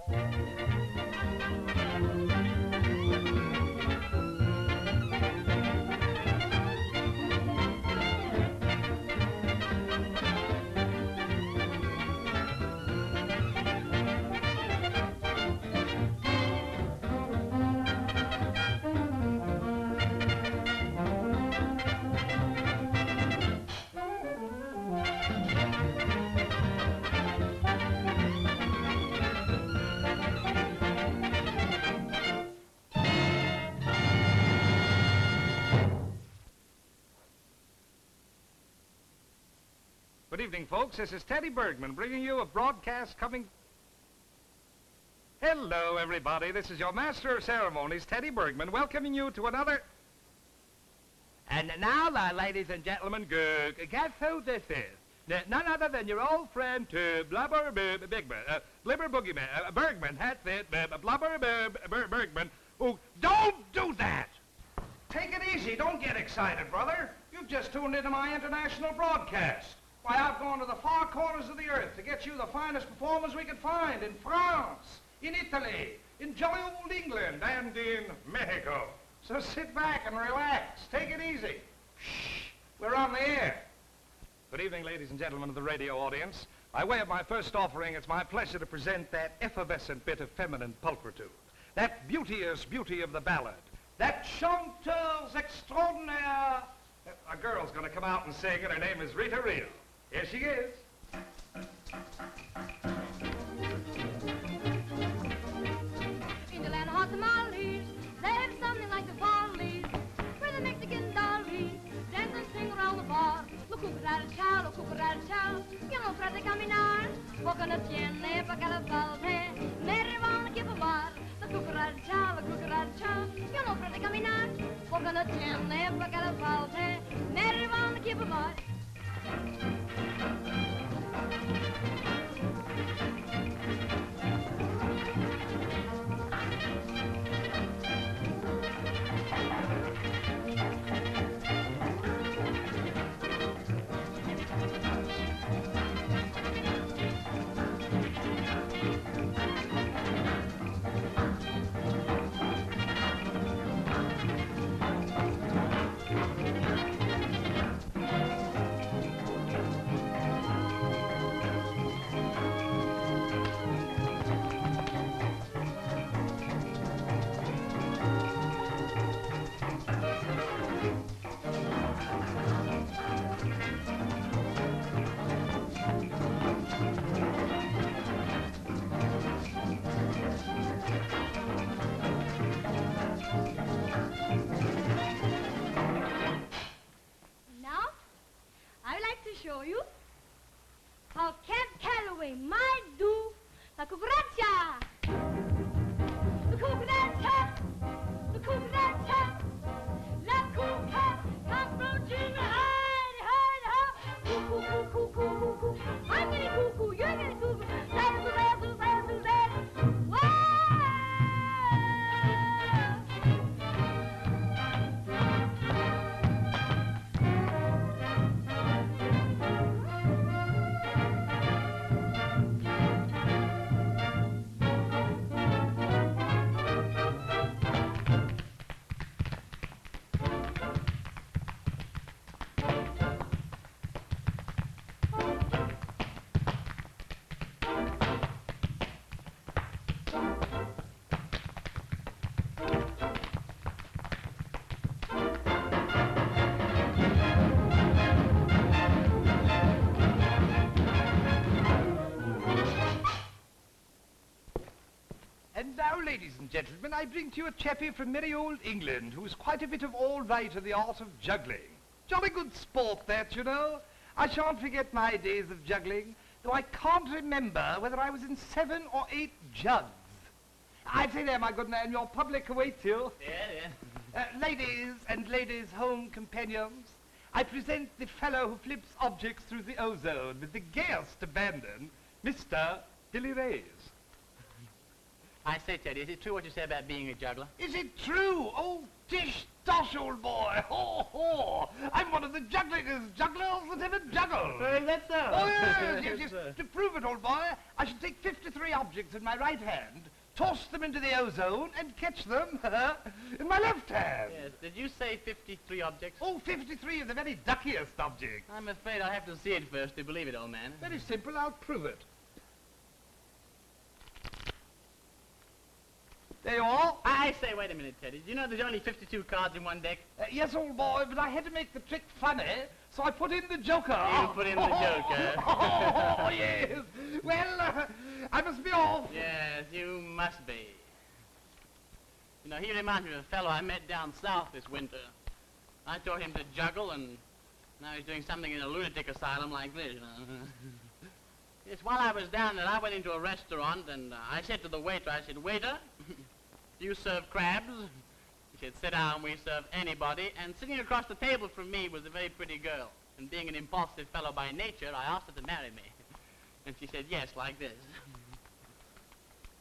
Good evening, folks. This is Teddybergman bringing you a broadcast coming... Hello, everybody. This is your master of ceremonies, Teddybergman, welcoming you to another... And now, ladies and gentlemen, guess who this is? None other than your old friend, Blubber Blibber Boogeyman, Bergman, that's it, Blubber Bergman. Oh, don't do that! Take it easy. Don't get excited, brother. You've just tuned into my international broadcast. Why, I've gone to the far corners of the earth to get you the finest performers we could find in France, in Italy, in jolly old England, and in Mexico. So sit back and relax. Take it easy. Shh. We're on the air. Good evening, ladies and gentlemen of the radio audience. By way of my first offering, it's my pleasure to present that effervescent bit of feminine pulchritude, that beauteous beauty of the ballad, that chanteuse extraordinaire. A girl's going to come out and sing, and her name is Rita Rio. Here she is. In the land of hot tamales, there's something like the fall leaves, where the Mexican dollies dance and sing around the bar. Lo cucaracha, yo no trate de caminar, porque no tiene pa' cada falte, me van a llevar. La cucaracha, yo no trate de caminar, porque no tiene pa' cada falte, me van a llevar. Show you how Camp Calloway might do la cucaracha. The cucaracha, the cucaracha, la cuca, come from Jimmy, hide, cuckoo, cuckoo, cuckoo, cuckoo. I'm getting cuckoo, you're getting cuckoo. Razzle, razzle, razzle, razzle. Wow! And now, ladies and gentlemen, I bring to you a chappie from merry old England who's quite a bit of all right in the art of juggling. Jolly good sport, that, you know. I shan't forget my days of juggling, though I can't remember whether I was in 7 or 8 jugs. I say there, my good man, your public awaits you. Yeah. Ladies and ladies' home companions, I present the fellow who flips objects through the ozone with the gayest abandon, Mr. Billy Reyes. I say, Teddy, is it true what you say about being a juggler? Is it true? Oh, tish tosh, old boy. Ho, ho. I'm one of the jugglers that ever juggle. Is that so? Oh, yes. To prove it, old boy, I should take 53 objects in my right hand, toss them into the ozone, and catch them in my left hand. Yes. Did you say 53 objects? Oh, 53 of the very duckiest objects. I'm afraid I'll have to see it first to believe it, old man. Very simple, I'll prove it. There you are. I say, wait a minute, Teddy. Do you know there's only 52 cards in one deck? Yes, old boy, but I had to make the trick funny, so I put in the joker. You put in the joker. Oh, yes. Well, I must be off. Yes, you must be. You know, he reminds me of a fellow I met down south this winter. I taught him to juggle, and now he's doing something in a lunatic asylum like this, you know. Yes, while I was down there, I went into a restaurant, and I said to the waiter, I said, waiter, do you serve crabs? He said, sit down, we serve anybody. And sitting across the table from me was a very pretty girl. And being an impulsive fellow by nature, I asked her to marry me. And she said, yes, like this.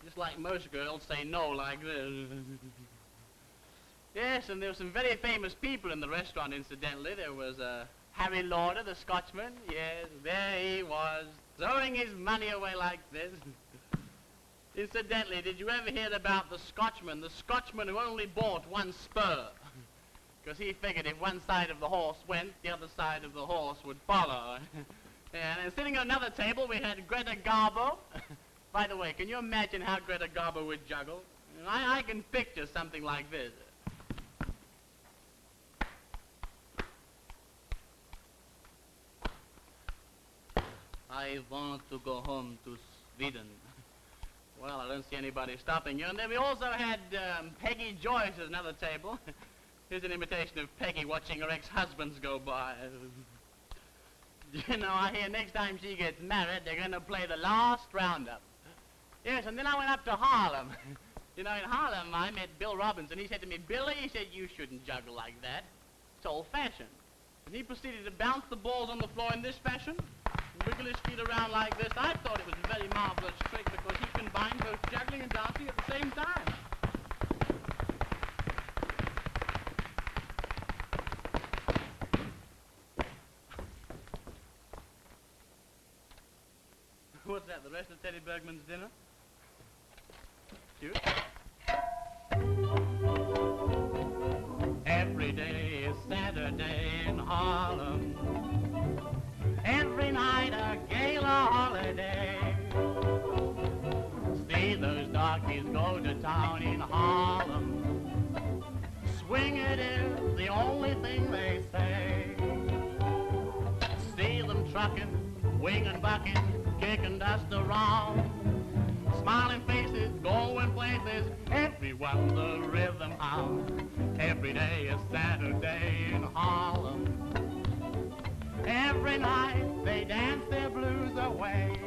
Just like most girls say no like this. Yes, and there were some very famous people in the restaurant, incidentally. There was Harry Lauder, the Scotchman. Yes, there he was, throwing his money away like this. Incidentally, did you ever hear about the Scotchman who only bought one spur? Because he figured if one side of the horse went, the other side of the horse would follow. And then sitting at another table, we had Greta Garbo. By the way, can you imagine how Greta Garbo would juggle? I can picture something like this. I want to go home to Sweden. Well, I don't see anybody stopping you. And then we also had Peggy Joyce at another table. Here's an imitation of Peggy watching her ex-husbands go by. You know, I hear next time she gets married, they're going to play the last roundup. Yes, and then I went up to Harlem. You know, in Harlem, I met Bill Robbins, and he said to me, Billy, he said, you shouldn't juggle like that. It's old-fashioned. And he proceeded to bounce the balls on the floor in this fashion, wiggle his feet around like this. I thought it was a very marvelous trick because he combined both juggling and dancing at the same time. What's that, the rest of Teddybergmans' dinner? Shoot. Every day is Saturday in Harlem. Every night a gala holiday. See those darkies go to town in Harlem. Swing it is the only thing they say. See them trucking, winging, bucking, kicking dust around. Smiling faces, going places, everyone the rhythm hound. Every day is Saturday in Harlem. Every night they dance their blues away.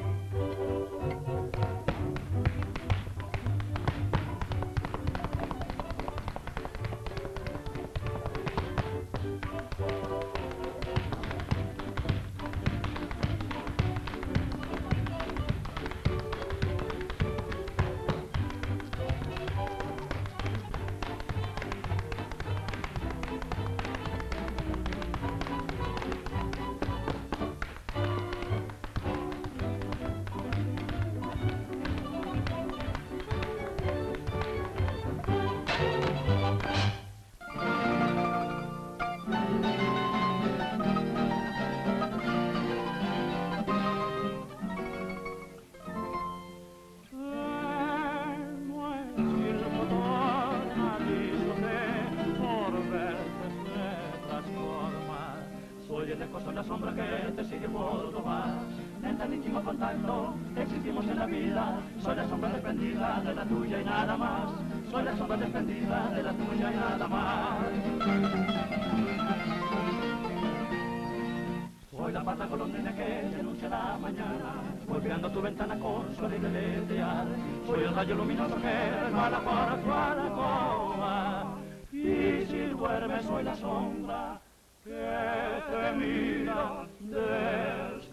Son la sombra que te sigue por tomar. En tan íntimo contacto existimos en la vida. Soy la sombra desprendida de la tuya y nada más. Soy la sombra desprendida de la tuya y nada más. Soy la pata golondrina que denuncia la mañana, golpeando tu ventana con su alegre letear. Soy el rayo luminoso que resbala por tu alcoba. Y si duermes soy la sombra que te mira descansar.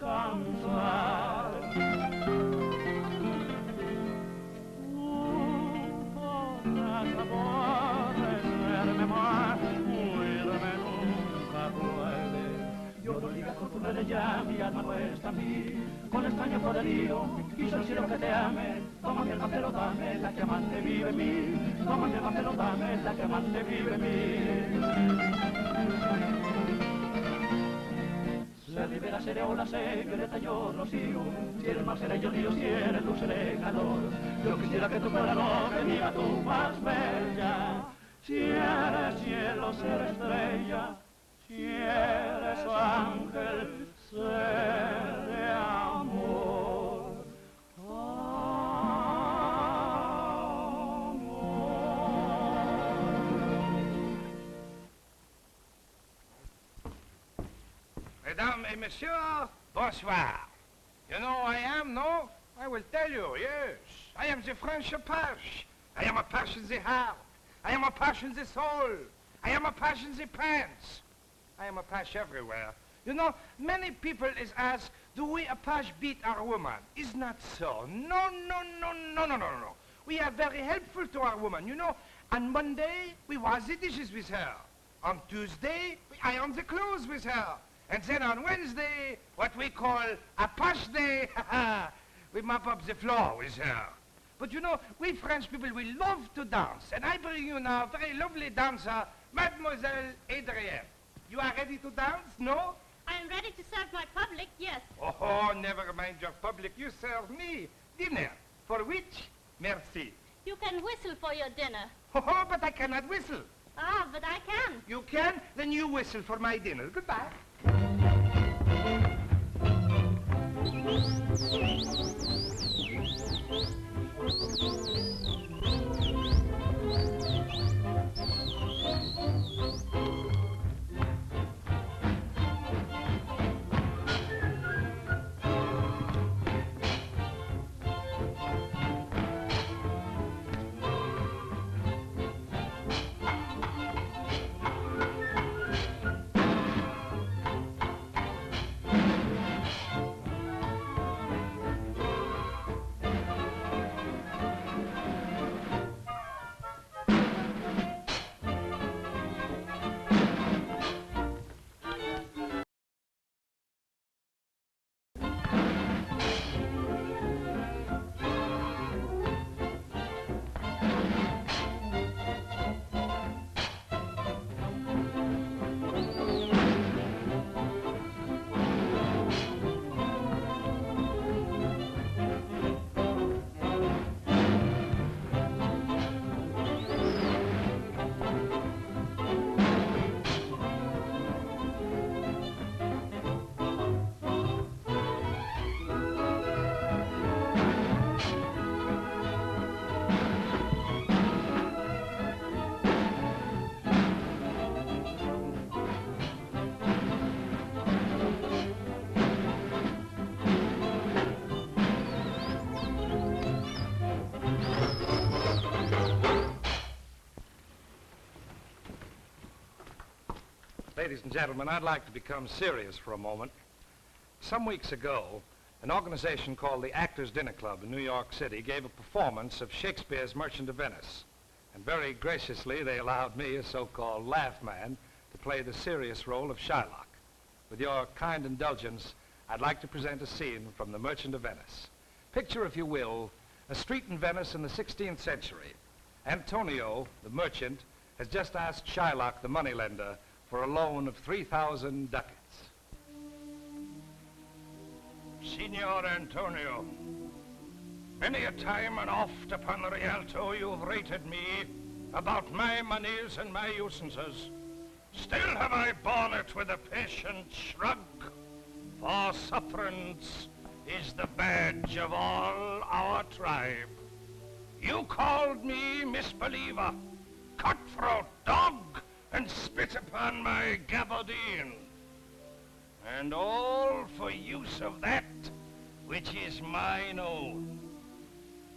ti, con extraño poderío, quiso el cielo que te ame, toma mi alma te lo dame, la que amante vive en mí, toma mi alma te lo dame, la que amante vive en mí. Se ribera seré ola secreta yo rocío, si eres mar seré yo río, si eres luz seré calor. Yo quisiera que tú fueras lo que mira tú más bella, si eres cielo seré estrella, si eres ángel seré amor. Mesdames et messieurs, bonsoir. You know I am, no? I will tell you, yes. I am the French page. I am a page in the heart. I am a page in the soul. I am a page in the pants. I am a page everywhere. You know, many people is ask, do we a page beat our woman? Is not so. No, no, no, no, no, no, no. We are very helpful to our woman. You know, on Monday, we wash the dishes with her. On Tuesday, we iron the clothes with her. And then on Wednesday, what we call a posh day, we mop up the floor with her. But you know, we French people, we love to dance. And I bring you now a very lovely dancer, Mademoiselle Adrienne. You are ready to dance, no? I am ready to serve my public, yes. Oh, never mind your public. You serve me dinner. For which, merci. You can whistle for your dinner. Oh, but I cannot whistle. Ah, but I can. You can? Then you whistle for my dinner. Goodbye. Ladies and gentlemen, I'd like to become serious for a moment. Some weeks ago, an organization called the Actors Dinner Club in New York City gave a performance of Shakespeare's Merchant of Venice. And very graciously, they allowed me, a so-called laugh man, to play the serious role of Shylock. With your kind indulgence, I'd like to present a scene from the Merchant of Venice. Picture, if you will, a street in Venice in the 16th century. Antonio, the merchant, has just asked Shylock, the moneylender, for a loan of 3,000 ducats. Signor Antonio, many a time and oft upon the Rialto you've rated me about my monies and my usances. Still have I borne it with a patient shrug, for sufferance is the badge of all our tribe. You called me misbeliever, cutthroat dog, and spit upon my gabardine. And all for use of that which is mine own.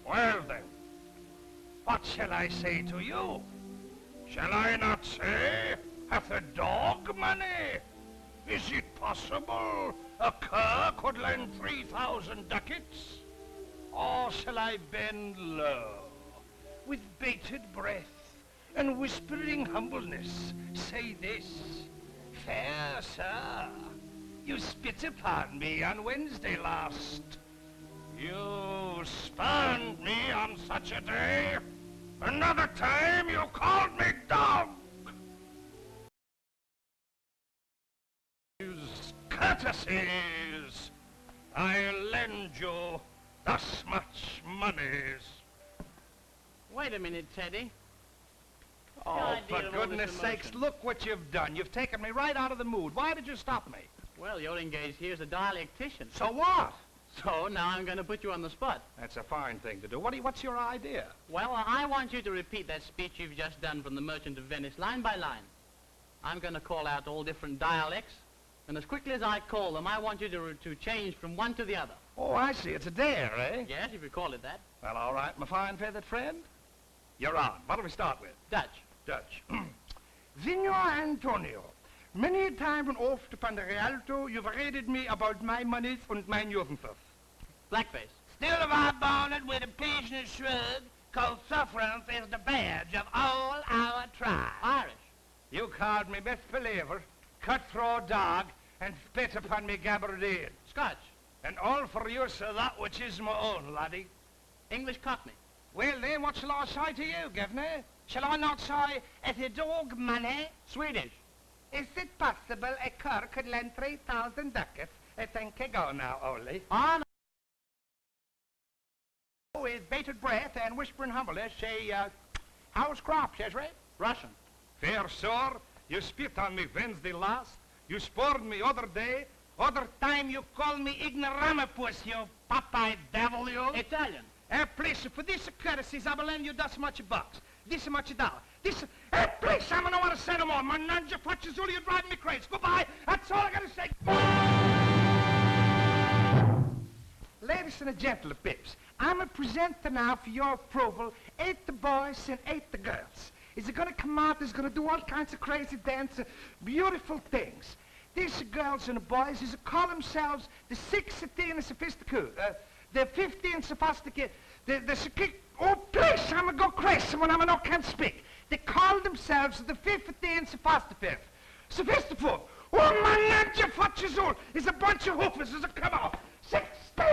Well then, what shall I say to you? Shall I not say, hath a dog money? Is it possible a cur could lend 3,000 ducats? Or shall I bend low, with bated breath, and whispering humbleness, say this, fair sir, You spit upon me on Wednesday last. You spurned me on such a day. Another time you called me dog. These courtesies, I lend you thus much monies. Wait a minute, Teddy. Oh, idea for of all this goodness sakes, emotion. look what you've done. You've taken me right out of the mood. Why did you stop me? Well, you're engaged here as a dialectician. So what? So now I'm going to put you on the spot. That's a fine thing to do. What's your idea? Well, I want you to repeat that speech you've just done from the Merchant of Venice, line by line. I'm going to call out all different dialects, and as quickly as I call them, I want you to change from one to the other. Oh, I see. It's a dare, eh? Yes, if you call it that. Well, all right, my fine feathered friend. You're on. What do we start with? Dutch. Dutch. Signor Antonio, many a time when oft upon the Rialto, you've rated me about my monies and my nuisances. Blackface. Still have I borne it with a pigeon shrug, cause sufferance is the badge of all our tribe. Irish. You called me misbeliever, cutthroat dog, and spit upon me gabardine. Scotch. And all for use of that which is my own, laddie. English Cockney. Well then, what shall I say to you, governor? Shall I not say, if a dog money? Swedish. Is it possible a cur could lend 3,000 ducats? I think I go now, Ollie. On. With bated breath and whispering humbleness, say, how's crops, Ezra? Russian. Fair sir, you spit on me Wednesday last. You spurred me other day. Other time you call me ignoramus, you Popeye devil, you. Italian. Please, for this courtesies, I will lend you this much bucks. This much dollar. This, please, I don't want to say no more. My nanja punches all, you're driving me crazy. Goodbye. That's all I got to say. Ladies and gentlemen, pips, I'm a presenter now for your approval, 8 the boys and 8 the girls. Is going to come out, is going to do all kinds of crazy dance, beautiful things. These girls and the boys is call themselves the 16 sophisticated, the 15 sophisticated, oh, please, I'm going to go crazy when I no can't speak. They call themselves the 15 sophisticated. Sophisticated. Oh, my ninja futches all is a bunch of hoofers as a come out. 16!